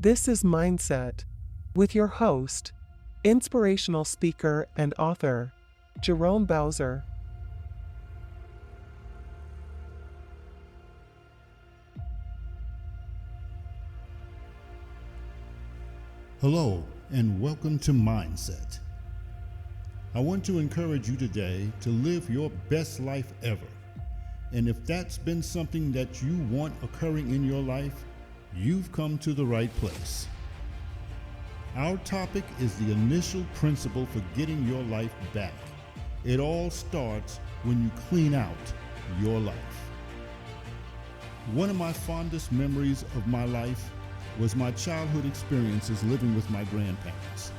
This is Mindset with your host, inspirational speaker and author, Jerome Bowser. Hello, and welcome to Mindset. I want to encourage you today to live your best life ever. And if that's been something that you want occurring in your life, you've come to the right place. Our topic is the initial principle for getting your life back. It all starts when you clean out your life. One of my fondest memories of my life was my childhood experiences living with my grandparents.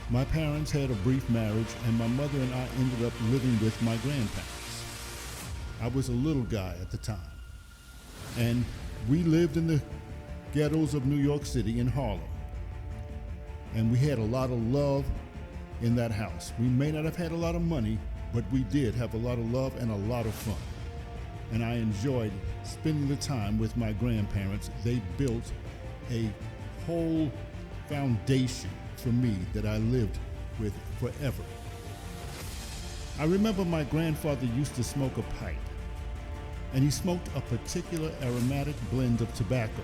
My parents had a brief marriage, and my mother and I ended up living with my grandparents. I was a little guy at the time, and we lived in the ghettos of New York City in Harlem. And we had a lot of love in that house. We may not have had a lot of money, but we did have a lot of love and a lot of fun. And I enjoyed spending the time with my grandparents. They built a whole foundation for me that I lived with forever. I remember my grandfather used to smoke a pipe, and he smoked a particular aromatic blend of tobacco.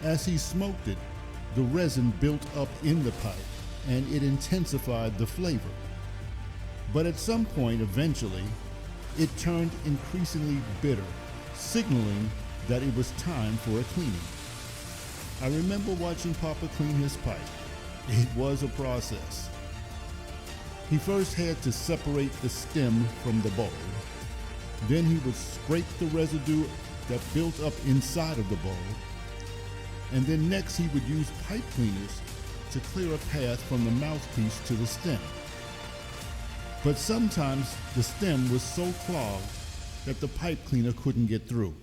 As he smoked it, the resin built up in the pipe, and it intensified the flavor. But at some point, eventually, it turned increasingly bitter, signaling that it was time for a cleaning. I remember watching Papa clean his pipe. It was a process. He first had to separate the stem from the bowl. Then he would scrape the residue that built up inside of the bowl. And then next he would use pipe cleaners to clear a path from the mouthpiece to the stem. But sometimes the stem was so clogged that the pipe cleaner couldn't get through.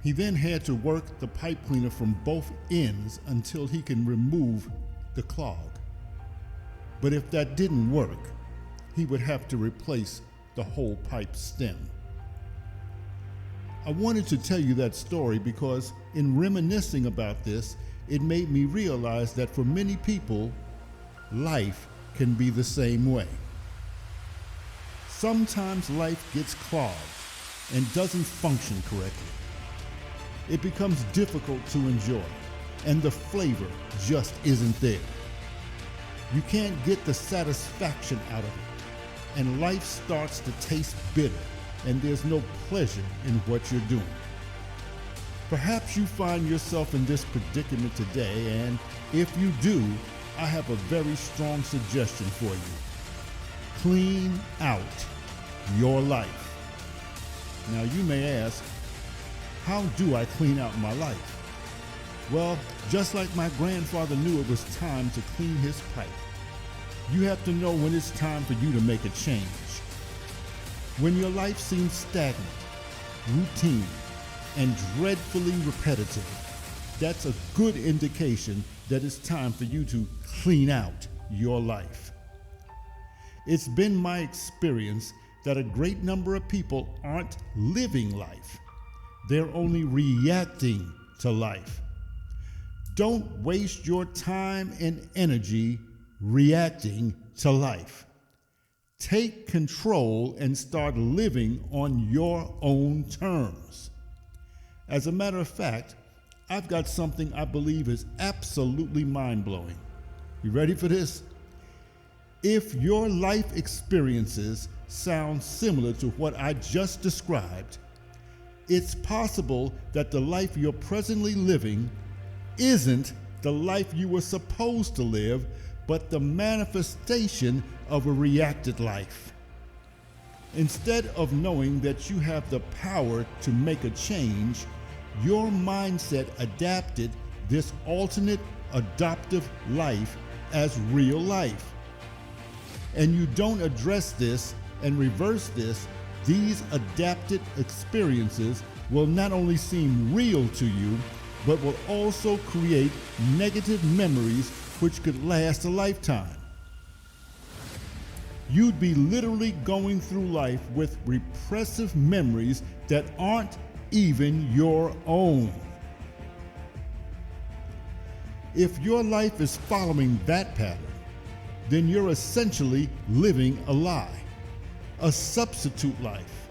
He then had to work the pipe cleaner from both ends until he can remove the clog. But if that didn't work, he would have to replace the whole pipe stem. I wanted to tell you that story because in reminiscing about this, it made me realize that for many people, life can be the same way. Sometimes life gets clogged and doesn't function correctly. It becomes difficult to enjoy, and the flavor just isn't there. You can't get the satisfaction out of it, and life starts to taste bitter, and there's no pleasure in what you're doing. Perhaps you find yourself in this predicament today, and if you do, I have a very strong suggestion for you. Clean out your life. Now you may ask, how do I clean out my life? Well, just like my grandfather knew it was time to clean his pipe, you have to know when it's time for you to make a change. When your life seems stagnant, routine, and dreadfully repetitive, that's a good indication that it's time for you to clean out your life. It's been my experience that a great number of people aren't living life. They're only reacting to life. Don't waste your time and energy reacting to life. Take control and start living on your own terms. As a matter of fact, I've got something I believe is absolutely mind-blowing. You ready for this? If your life experiences sound similar to what I just described, it's possible that the life you're presently living isn't the life you were supposed to live, but the manifestation of a reacted life. Instead of knowing that you have the power to make a change, your mindset adapted this alternate adoptive life as real life. And you don't address this and reverse this, these adapted experiences will not only seem real to you, but will also create negative memories which could last a lifetime. You'd be literally going through life with repressive memories that aren't even your own. If your life is following that pattern, then you're essentially living a lie, a substitute life,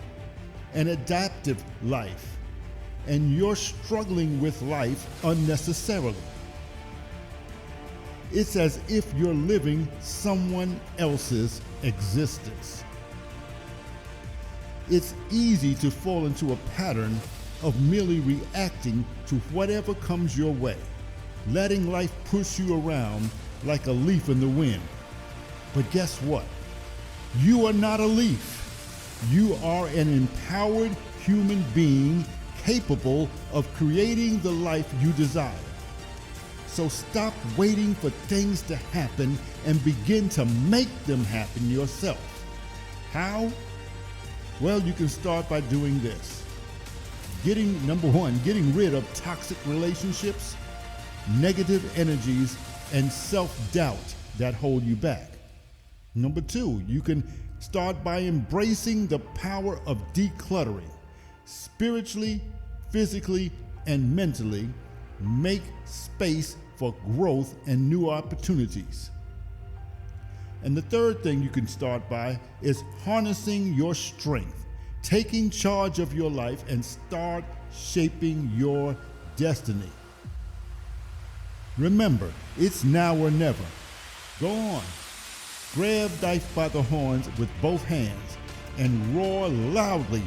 an adaptive life, and you're struggling with life unnecessarily. It's as if you're living someone else's existence. It's easy to fall into a pattern of merely reacting to whatever comes your way, letting life push you around like a leaf in the wind. But guess what? You are not a leaf. You are an empowered human being capable of creating the life you desire. So stop waiting for things to happen and begin to make them happen yourself. How? Well, you can start by doing this. Number one, getting rid of toxic relationships, negative energies, and self-doubt that hold you back. Number two, you can start by embracing the power of decluttering. Spiritually, physically, and mentally, make space for growth and new opportunities. And the third thing you can start by is harnessing your strength, taking charge of your life, and start shaping your destiny. Remember, it's now or never. Go on. Grab life by the horns with both hands and roar loudly,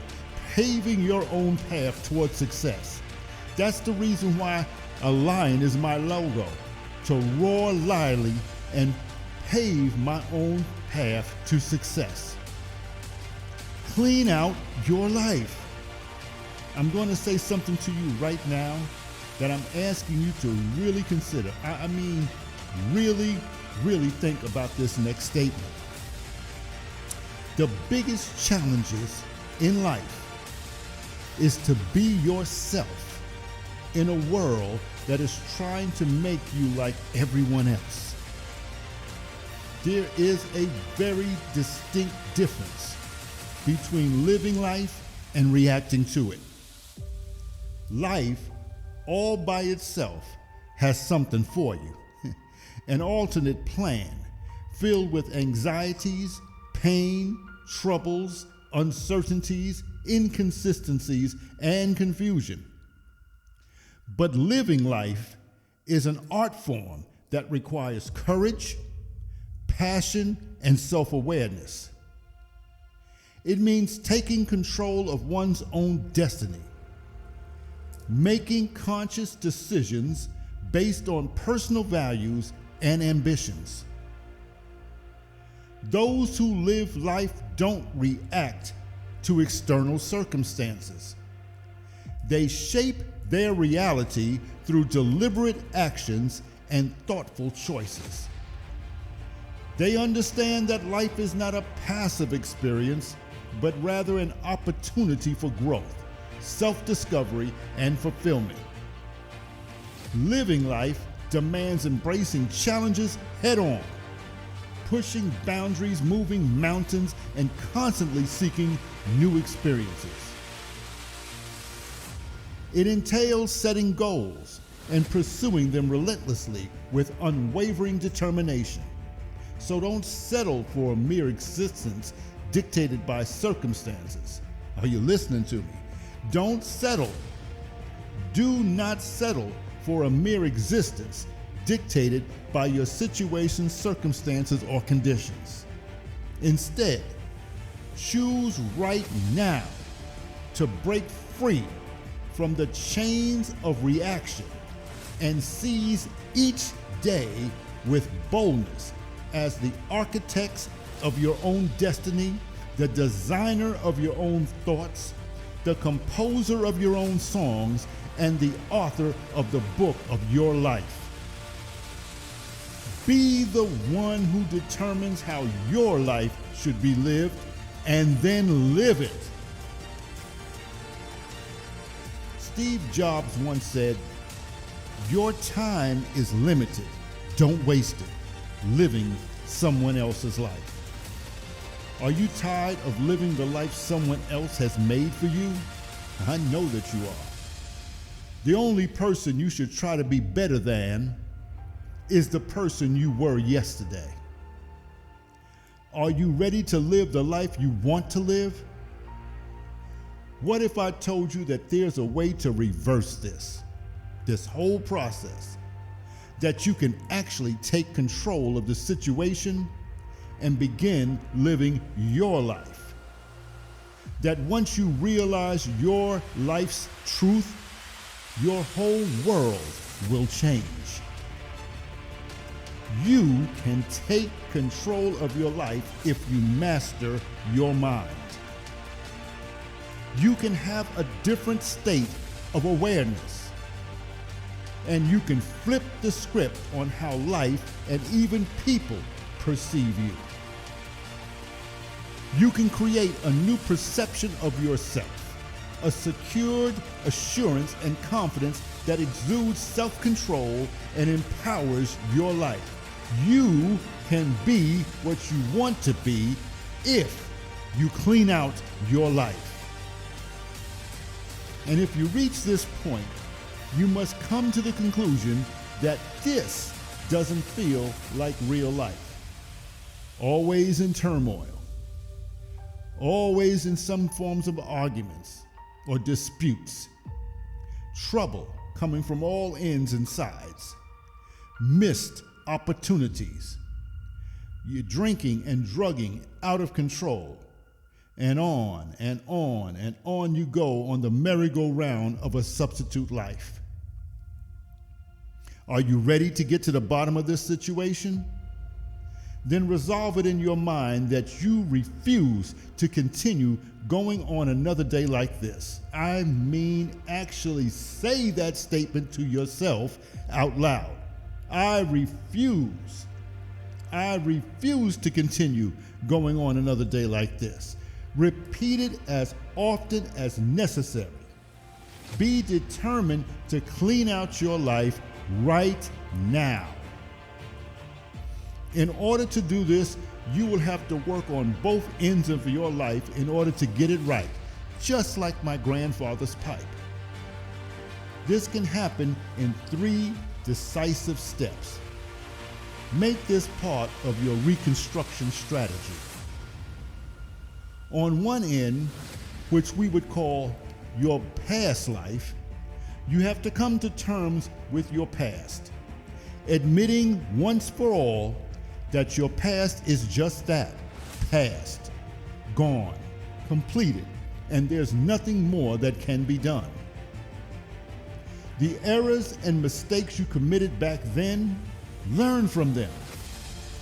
paving your own path towards success. That's the reason why a lion is my logo, to roar loudly and pave my own path to success. Clean out your life. I'm going to say something to you right now that I'm asking you to really consider. I mean, really think about this next statement. The biggest challenges in life is to be yourself in a world that is trying to make you like everyone else. There is a very distinct difference between living life and reacting to it. Life, all by itself, has something for you. An alternate plan filled with anxieties, pain, troubles, uncertainties, inconsistencies, and confusion. But living life is an art form that requires courage, passion, and self-awareness. It means taking control of one's own destiny, making conscious decisions based on personal values and ambitions. Those who live life don't react to external circumstances. They shape their reality through deliberate actions and thoughtful choices. They understand that life is not a passive experience, but rather an opportunity for growth, self-discovery, and fulfillment. Living life demands embracing challenges head-on, pushing boundaries, moving mountains, and constantly seeking new experiences. It entails setting goals and pursuing them relentlessly with unwavering determination. So don't settle for a mere existence dictated by circumstances. Are you listening to me? Don't settle. Do not settle for a mere existence dictated by your situation, circumstances, or conditions. Instead, choose right now to break free from the chains of reaction and seize each day with boldness as the architects of your own destiny, the designer of your own thoughts, the composer of your own songs, and the author of the book of your life. Be the one who determines how your life should be lived, and then live it. Steve Jobs once said, "Your time is limited. Don't waste it living someone else's life." Are you tired of living the life someone else has made for you? I know that you are. The only person you should try to be better than is the person you were yesterday. Are you ready to live the life you want to live? What if I told you that there's a way to reverse this whole process, that you can actually take control of the situation and begin living your life? That once you realize your life's truth, your whole world will change. You can take control of your life if you master your mind. You can have a different state of awareness, and you can flip the script on how life and even people perceive you. You can create a new perception of yourself, a secured assurance and confidence that exudes self-control and empowers your life. You can be what you want to be if you clean out your life. And if you reach this point, you must come to the conclusion that this doesn't feel like real life. Always in turmoil, always in some forms of arguments or disputes, trouble coming from all ends and sides, missed opportunities, you're drinking and drugging out of control, and on and on and on you go on the merry-go-round of a substitute life. Are you ready to get to the bottom of this situation? Then resolve it in your mind that you refuse to continue going on another day like this. I mean, actually say that statement to yourself out loud. I refuse to continue going on another day like this. Repeat it as often as necessary. Be determined to clean out your life right now. In order to do this, you will have to work on both ends of your life in order to get it right, just like my grandfather's pipe. This can happen in 3 decisive steps. Make this part of your reconstruction strategy. On one end, which we would call your past life, you have to come to terms with your past, admitting once for all that your past is just that, past, gone, completed, and there's nothing more that can be done. The errors and mistakes you committed back then, learn from them.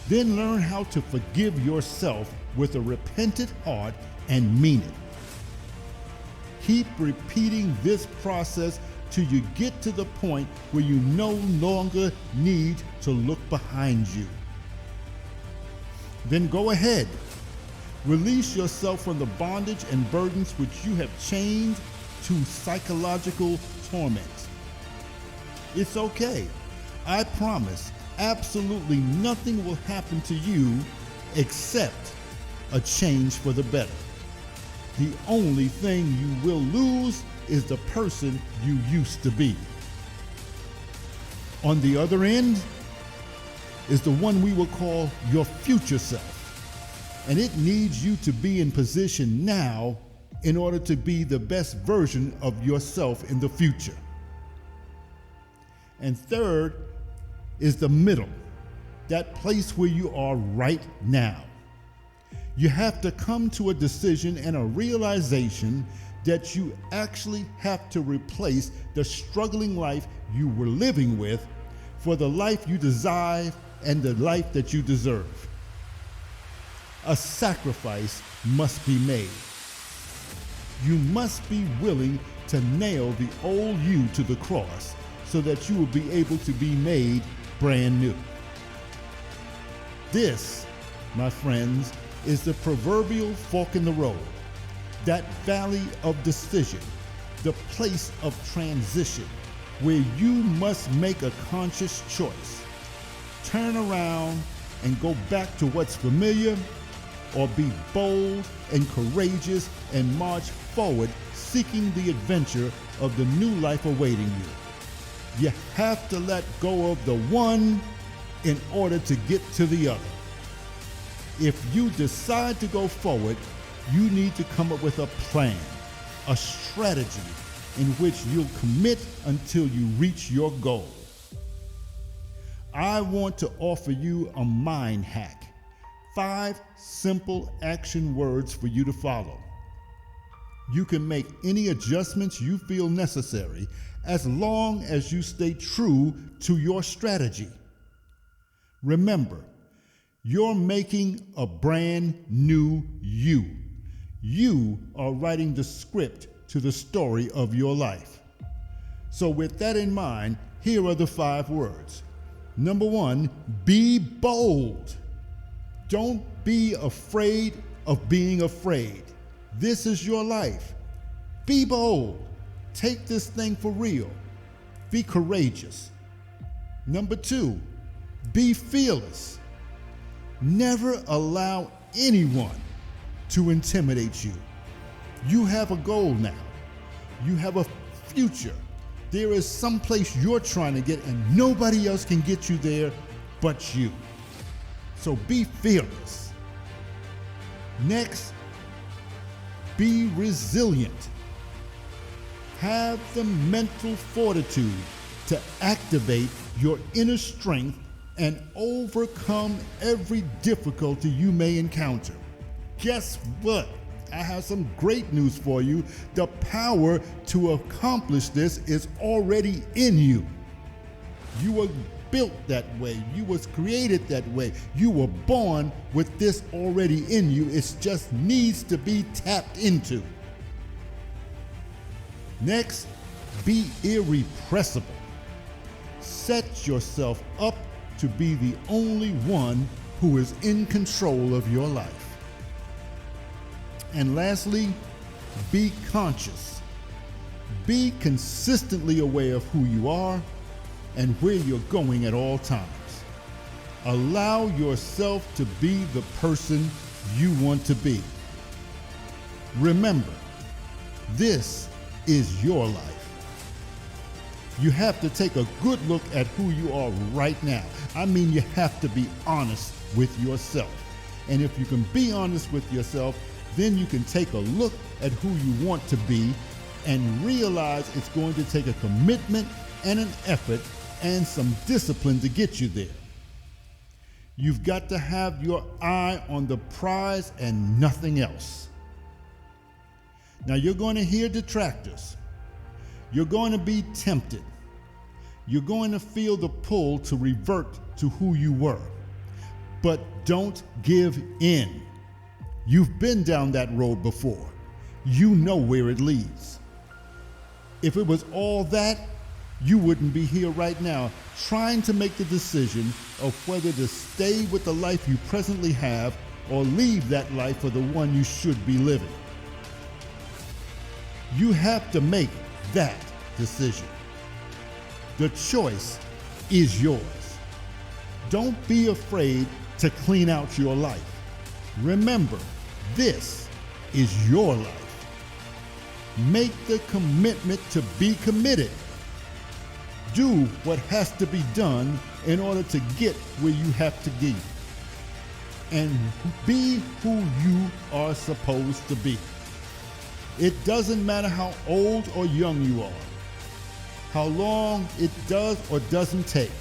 Then learn how to forgive yourself with a repentant heart and mean it. Keep repeating this process till you get to the point where you no longer need to look behind you. Then go ahead. Release yourself from the bondage and burdens which you have chained to psychological torment. It's okay. I promise absolutely nothing will happen to you except a change for the better. The only thing you will lose is the person you used to be. On the other end is the one we will call your future self. And it needs you to be in position now in order to be the best version of yourself in the future. And third is the middle, that place where you are right now. You have to come to a decision and a realization that you actually have to replace the struggling life you were living with for the life you desire and the life that you deserve. A sacrifice must be made. You must be willing to nail the old you to the cross so that you will be able to be made brand new. This, my friends, is the proverbial fork in the road, that valley of decision, the place of transition, where you must make a conscious choice. Turn around and go back to what's familiar, or be bold and courageous and march forward seeking the adventure of the new life awaiting you. You have to let go of the one in order to get to the other. If you decide to go forward, you need to come up with a plan, a strategy in which you'll commit until you reach your goal. I want to offer you a mind hack. 5 simple action words for you to follow. You can make any adjustments you feel necessary as long as you stay true to your strategy. Remember, you're making a brand new you. You are writing the script to the story of your life. So with that in mind, here are the 5 words. Number 1, be bold. Don't be afraid of being afraid. This is your life. Be bold. Take this thing for real. Be courageous. Number 2, be fearless. Never allow anyone to intimidate you. You have a goal now. You have a future. There is some place you're trying to get, and nobody else can get you there but you. So be fearless. Next, be resilient. Have the mental fortitude to activate your inner strength and overcome every difficulty you may encounter. Guess what? I have some great news for you. The power to accomplish this is already in you. You were built that way. You was created that way. You were born with this already in you. It just needs to be tapped into. Next, be irrepressible. Set yourself up to be the only one who is in control of your life. And lastly, be conscious. Be consistently aware of who you are and where you're going at all times. Allow yourself to be the person you want to be. Remember, this is your life. You have to take a good look at who you are right now. I mean, you have to be honest with yourself. And if you can be honest with yourself, then you can take a look at who you want to be and realize it's going to take a commitment and an effort and some discipline to get you there. You've got to have your eye on the prize and nothing else. Now you're going to hear detractors. You're going to be tempted. You're going to feel the pull to revert to who you were. But don't give in. You've been down that road before. You know where it leads. If it was all that, you wouldn't be here right now trying to make the decision of whether to stay with the life you presently have or leave that life for the one you should be living. You have to make that decision. The choice is yours. Don't be afraid to clean out your life. Remember, this is your life. Make the commitment to be committed. Do what has to be done in order to get where you have to be. And be who you are supposed to be. It doesn't matter how old or young you are, how long it does or doesn't take,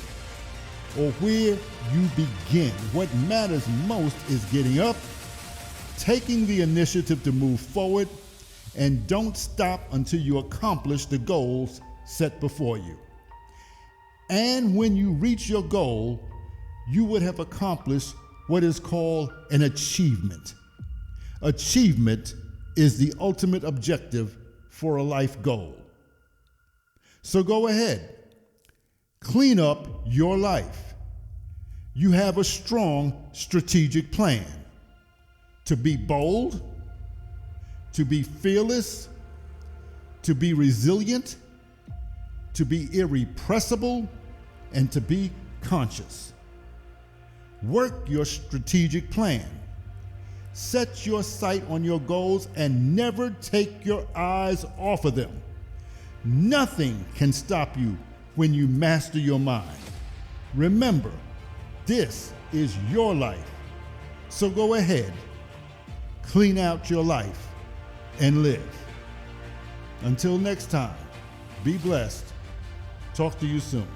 or where you begin. What matters most is getting up, taking the initiative to move forward, and don't stop until you accomplish the goals set before you. And when you reach your goal, you would have accomplished what is called an achievement. Achievement is the ultimate objective for a life goal. So go ahead, clean up your life. You have a strong strategic plan to be bold, to be fearless, to be resilient, to be irrepressible, and to be conscious. Work your strategic plan. Set your sight on your goals and never take your eyes off of them. Nothing can stop you when you master your mind. Remember, This is your life. So go ahead, clean out your life, and live. Until next time, be blessed. Talk to you soon.